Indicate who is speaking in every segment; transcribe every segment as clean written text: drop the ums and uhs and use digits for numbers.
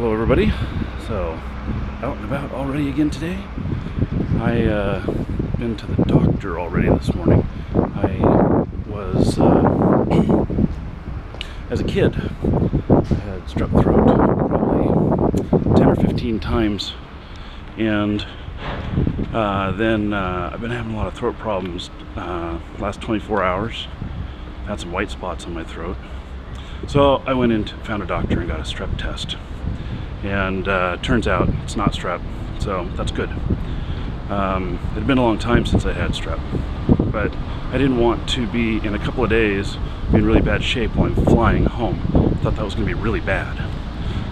Speaker 1: Hello everybody. So, out and about already again today. I been to the doctor already this morning. I was, as a kid, I had strep throat probably 10 or 15 times. And then I've been having a lot of throat problems last 24 hours. Had some white spots on my throat. So I went in, found a doctor and got a strep test. And turns out it's not strep, so that's good. It had been a long time since I had strep, but I didn't want to be in a couple of days be in really bad shape while I'm flying home. I thought that was going to be really bad.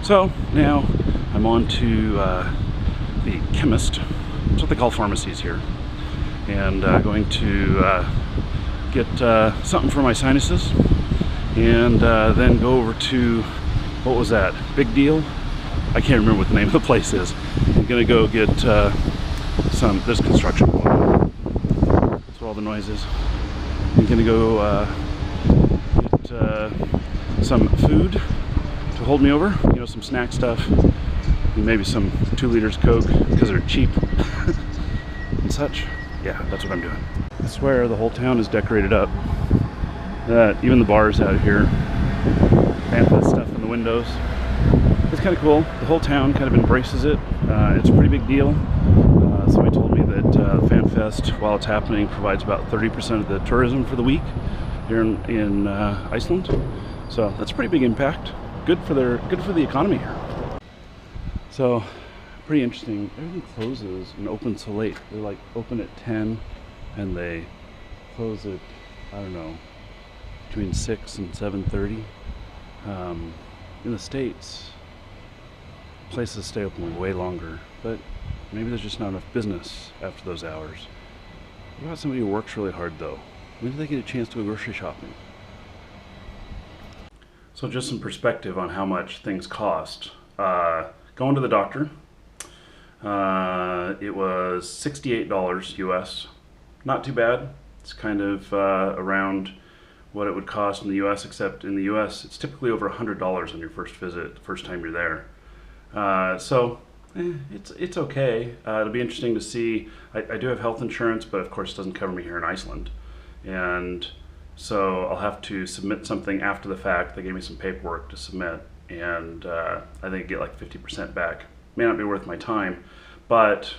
Speaker 1: So now I'm on to the chemist. That's what they call pharmacies here, and going to get something for my sinuses, and then go over to, what was that, Big Deal? I can't remember what the name of the place is. I'm gonna go get there's construction going on. That's what all the noise is. I'm gonna go get some food to hold me over, you know, some snack stuff, and maybe some 2 liters Coke, because they're cheap and such. Yeah, that's what I'm doing. I swear the whole town is decorated up. Even the bars out here, Fanfest stuff in the windows. It's kind of cool. The whole town kind of embraces it. It's a pretty big deal. Somebody told me that Fanfest, while it's happening, provides about 30% of the tourism for the week here in Iceland. So that's a pretty big impact. Good for the economy here. So pretty interesting. Everything closes and opens so late. They're like open at 10 and they close at, I don't know, between 6 and 7:30. In the States, places stay open way longer, but maybe there's just not enough business after those hours. What about somebody who works really hard though? When do they get a chance to go grocery shopping? So just some perspective on how much things cost. Going to the doctor, it was $68 US. Not too bad. It's kind of around what it would cost in the US, except in the US it's typically over $100 on your first visit, the first time you're there. It's okay. It'll be interesting to see. I do have health insurance, but of course it doesn't cover me here in Iceland. And so I'll have to submit something after the fact. They gave me some paperwork to submit, and I think I get like 50% back. May not be worth my time, but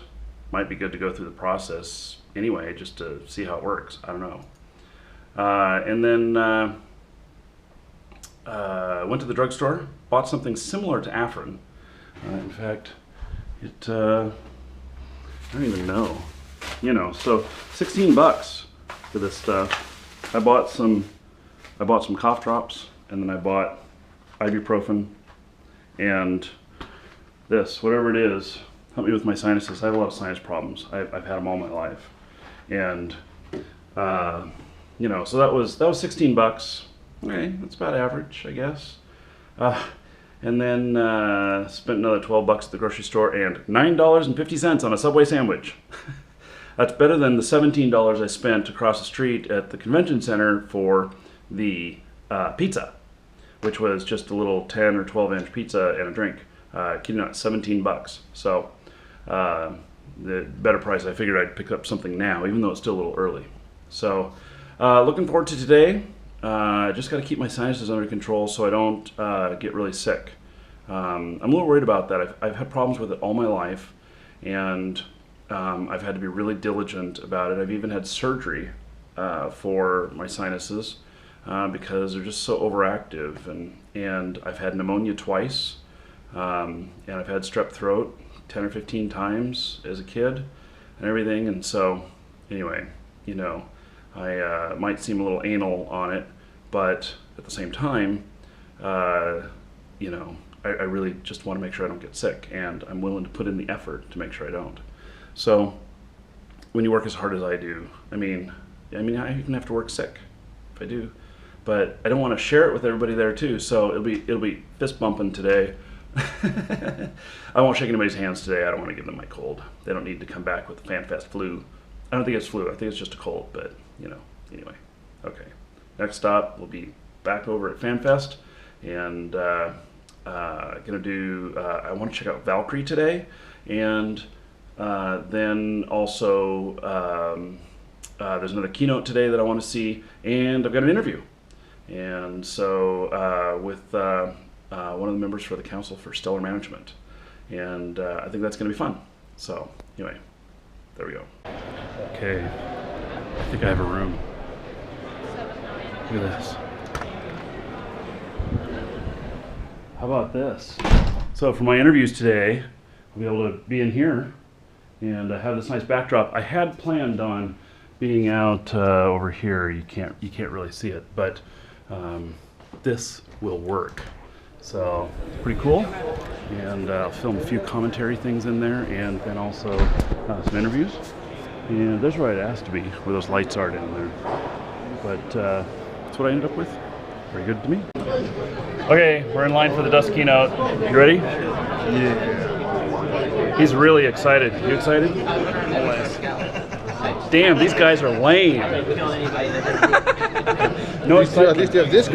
Speaker 1: might be good to go through the process anyway, just to see how it works. I don't know. And then went to the drugstore, bought something similar to Afrin. In fact, I don't even know, you know, so 16 bucks for this stuff. I bought some cough drops, and then I bought ibuprofen and this, whatever it is, help me with my sinuses. I have a lot of sinus problems. I've had them all my life. And, you know, so that was 16 bucks. Okay, that's about average, I guess. And then spent another 12 bucks at the grocery store and $9.50 on a Subway sandwich. That's better than the $17 I spent across the street at the convention center for the pizza, which was just a little 10 or 12-inch pizza and a drink. Kidding not, 17 bucks. So the better price. I figured I'd pick up something now, even though it's still a little early. So looking forward to today. Just got to keep my sinuses under control so I don't get really sick. I'm a little worried about that. I've had problems with it all my life, and I've had to be really diligent about it. I've even had surgery for my sinuses because they're just so overactive, and I've had pneumonia twice, and I've had strep throat 10 or 15 times as a kid and everything. And so anyway, you know, I might seem a little anal on it, but at the same time, you know, I really just want to make sure I don't get sick, and I'm willing to put in the effort to make sure I don't. So when you work as hard as I do, I mean, I even have to work sick if I do, but I don't want to share it with everybody there too. So it'll be fist bumping today. I won't shake anybody's hands today. I don't want to give them my cold. They don't need to come back with the Fanfest flu. I don't think it's flu. I think it's just a cold, but you know, anyway. Okay. Next stop, we'll be back over at Fanfest, and gonna do. I want to check out Valkyrie today, and then also there's another keynote today that I want to see, and I've got an interview. And so with one of the members for the Council for Stellar Management, and I think that's going to be fun. So anyway, there we go. Okay, I think I have a room. Look at this. How about this? So for my interviews today, I'll be able to be in here and have this nice backdrop. I had planned on being out over here. You can't really see it, but this will work. So it's pretty cool. And I'll film a few commentary things in there, and then also some interviews. And there's where I'd asked to be, where those lights are down there. But that's what I ended up with. Very good to me. Okay, we're in line for the Dust keynote. You ready? Yeah. He's really excited. You excited? Damn, these guys are lame. No,
Speaker 2: at least you have this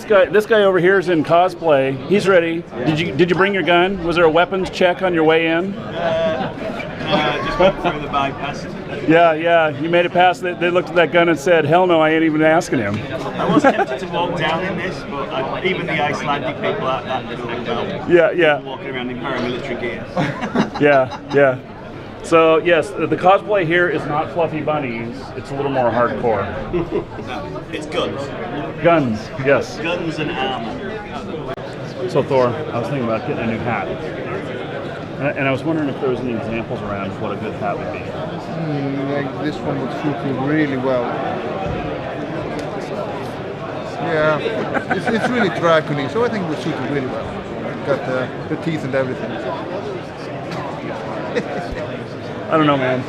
Speaker 2: guy.
Speaker 1: This guy over here is in cosplay. He's ready. Did you bring your gun? Was there a weapons check on your way in?
Speaker 3: Just went through the bypass.
Speaker 1: Yeah. You made it past. They looked at that gun and said, "Hell no, I ain't even asking him."
Speaker 3: I was tempted to walk down in this, but even the Icelandic people out that little
Speaker 1: Yeah.
Speaker 3: walking around in paramilitary gear.
Speaker 1: Yeah. So yes, the cosplay here is not fluffy bunnies. It's a little more hardcore.
Speaker 3: No, it's guns.
Speaker 1: Guns, yes.
Speaker 3: Guns and armor.
Speaker 1: So Thor, I was thinking about getting a new hat. And I was wondering if there was any examples around of what a good hat would be.
Speaker 2: Like this one would suit you really well. Yeah, it's really dracony, so I think it would suit you really well. Got the teeth and everything.
Speaker 1: I don't know, man.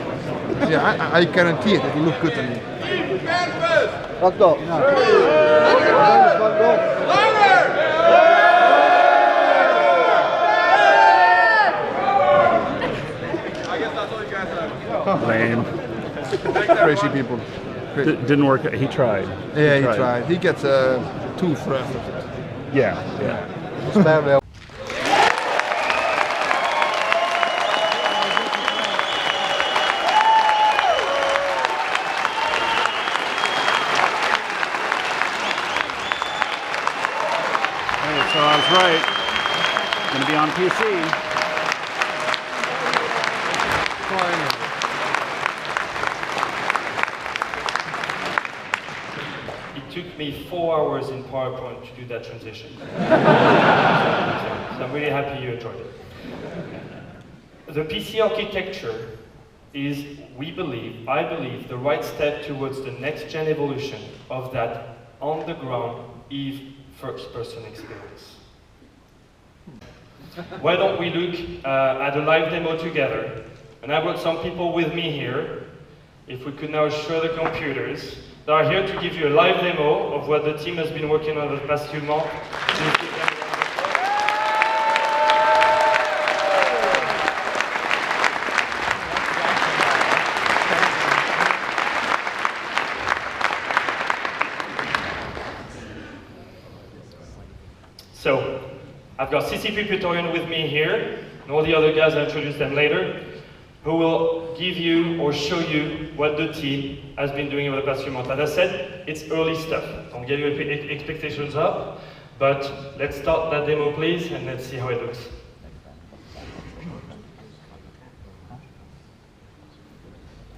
Speaker 2: Yeah, I guarantee it will look good on you.
Speaker 4: Let's go.
Speaker 1: Lame.
Speaker 2: Crazy people.
Speaker 1: Didn't work. He tried.
Speaker 2: Yeah, he tried. He gets a tooth for after it.
Speaker 1: Yeah.
Speaker 2: Spare well.
Speaker 1: So I was right. Gonna be on PC.
Speaker 5: It took me 4 hours in PowerPoint to do that transition. So I'm really happy you enjoyed it. The PC architecture is, I believe, the right step towards the next-gen evolution of that on-the-ground EVE first-person experience. Why don't we look at a live demo together? And I brought some people with me here. If we could now show the computers. They are here to give you a live demo of what the team has been working on the past few months. So, I've got CCP Praetorian with me here, and all the other guys, I'll introduce them later, who will give you or show you what the team has been doing over the past few months. As I said, it's early stuff. Don't get your expectations up, but let's start that demo, please, and let's see how it looks.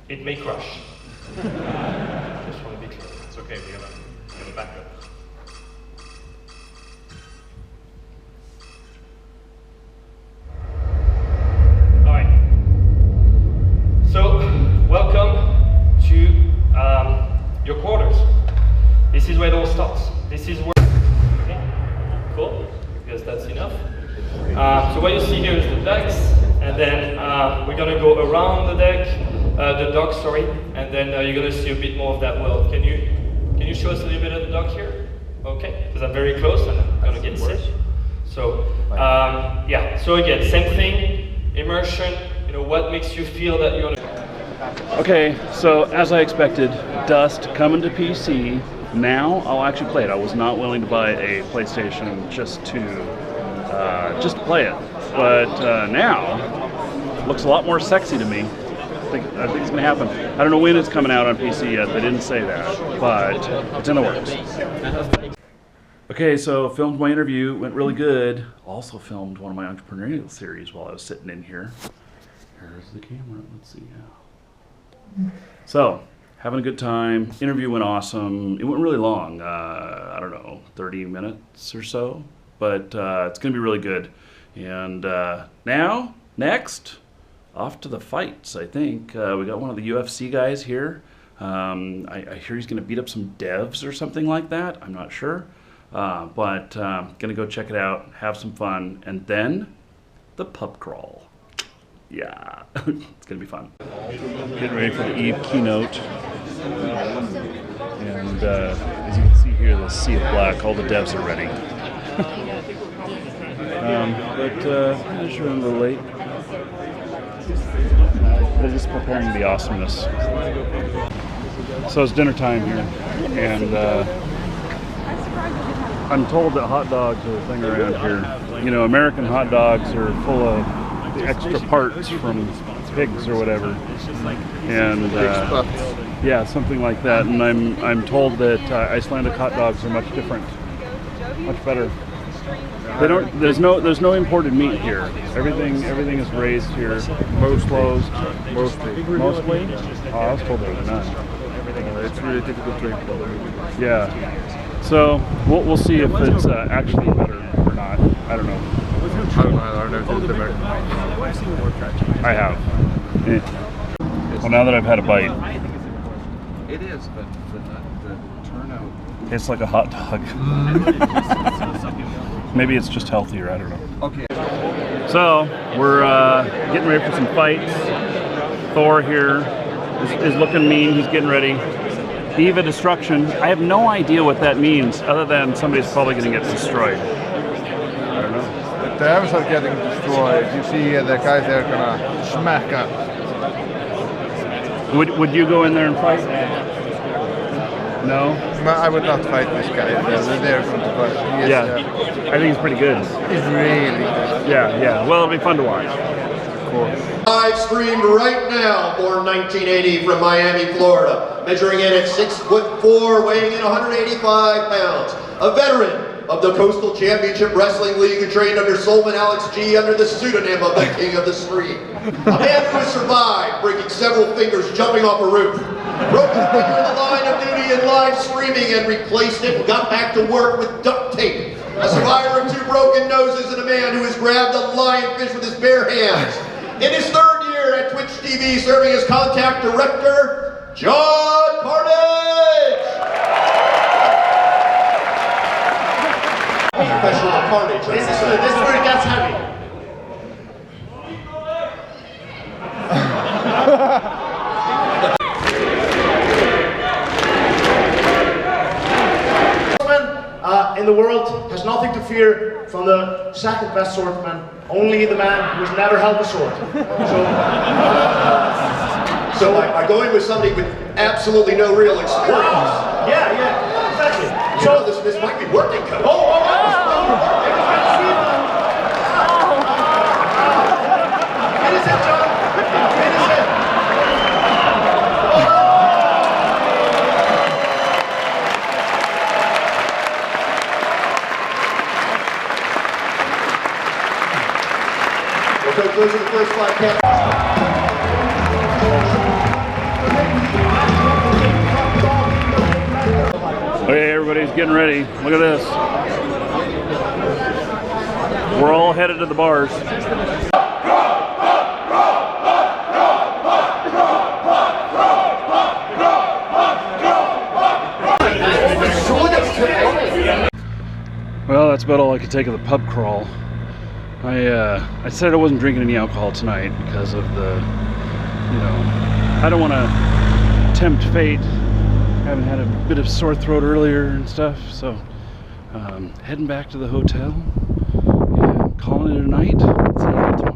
Speaker 5: It may crash. Just want to be clear. It's okay, we're gonna back up. So, welcome to your quarters. This is where it all starts. This is where. Okay, cool. Guess that's enough. So what you see here is the decks, and then we're gonna go around the deck, the dock, sorry, and then you're gonna see a bit more of that world. Can you show us a little bit of the dock here? Okay, because I'm very close and I'm gonna get sick. So yeah. So again, same thing. Immersion. You know, what makes you feel that you're.
Speaker 1: Okay, so as I expected, Dust coming to PC. Now I'll actually play it. I was not willing to buy a PlayStation just to just to play it. But now, looks a lot more sexy to me. I think it's gonna happen. I don't know when it's coming out on PC yet. They didn't say that, but it's in the works. Okay, so filmed my interview, went really good. Also filmed one of my entrepreneurial series while I was sitting in here. Here's the camera, let's see now. So, having a good time. Interview went awesome. It went really long, I don't know, 30 minutes or so, but it's gonna be really good. And now, next, off to the fights, I think. We got one of the UFC guys here. I hear he's gonna beat up some devs or something like that, I'm not sure. But gonna go check it out, have some fun, and then the pub crawl. Yeah, it's gonna be fun. Getting ready for the Eve keynote. And as you can see here, the sea of black, all the devs are ready. I'm just running a little late. They're just preparing the awesomeness. So it's dinner time here, and I'm told that hot dogs are a thing around here. You know, American hot dogs are full of the extra parts from pigs or whatever, and yeah, something like that. And I'm told that Icelandic hot dogs are much different, much better. They don't. There's no imported meat here. Everything is raised here. Most closed. Mostly. Oh, I was told there was none.
Speaker 2: It's really difficult to import.
Speaker 1: Yeah. So we'll see if it's actually better or not. I don't know.
Speaker 2: I don't know if it's American.
Speaker 1: I have. Well, now that I've had a bite,
Speaker 6: It is, but the turnout.
Speaker 1: tastes like a hot dog. Maybe it's just healthier. I don't know.
Speaker 6: Okay.
Speaker 1: So we're getting ready for some fights. Thor here is looking mean. He's getting ready. Diva Destruction. I have no idea what that means, other than somebody's probably going to get destroyed. I don't know.
Speaker 2: The devs are getting destroyed. You see the guys there gonna smack up.
Speaker 1: Would you go in there and fight? No?
Speaker 2: I would not fight this guy. They're going to fight.
Speaker 1: I think he's pretty good.
Speaker 2: He's really good.
Speaker 1: Yeah. Well, it'll be fun to watch. Cool.
Speaker 7: Live streamed right now, born 1980 from Miami, Florida, measuring in at 6'4", weighing in 185 pounds. A veteran of the Coastal Championship Wrestling League who trained under Solman Alex G under the pseudonym of the King of the Street. A man who has survived breaking several fingers jumping off a roof, broke his finger in the line of duty in live streaming and replaced it and got back to work with duct tape. A survivor of 2 broken noses and a man who has grabbed a lionfish with his bare hands. In his 3rd year at Twitch TV, serving as contact director, John Carnage! Professional Carnage. This is where it gets heavy.
Speaker 3: In the world has nothing to fear from the second best swordsman, only the man who has never held a sword.
Speaker 7: So by going with somebody with absolutely no real experience.
Speaker 3: Wow. Yeah, exactly.
Speaker 7: So this might be working, Coach.
Speaker 3: Finish it, John. Finish it.
Speaker 7: Coach, those are the first 5 counts.
Speaker 1: Okay, everybody's getting ready. Look at this. We're all headed to the bars. Well, that's about all I could take of the pub crawl. I said I wasn't drinking any alcohol tonight because of the, I don't want to tempt fate. Having had a bit of sore throat earlier and stuff, so heading back to the hotel and calling it a night. See you tomorrow.